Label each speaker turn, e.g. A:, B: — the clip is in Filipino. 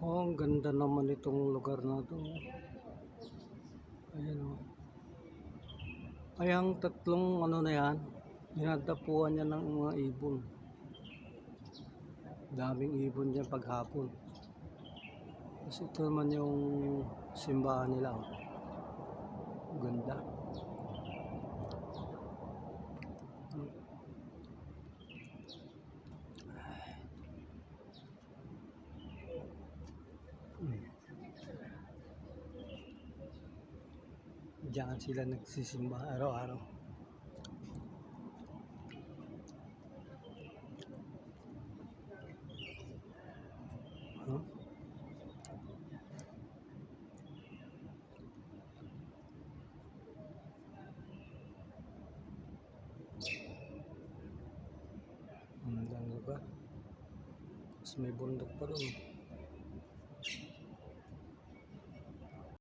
A: Oh, ang ganda naman itong lugar na to. Ayan o. Ay, ang tatlong ano na yan, dinadapuan niya ng mga ibon. Daming ibon dyan paghapon. Kasi ito naman yung simbahan nila. Oh. Ganda. Diyan sila nagsisimba araw-araw. Huh? Ang lugar. Tapos may bundok pa doon.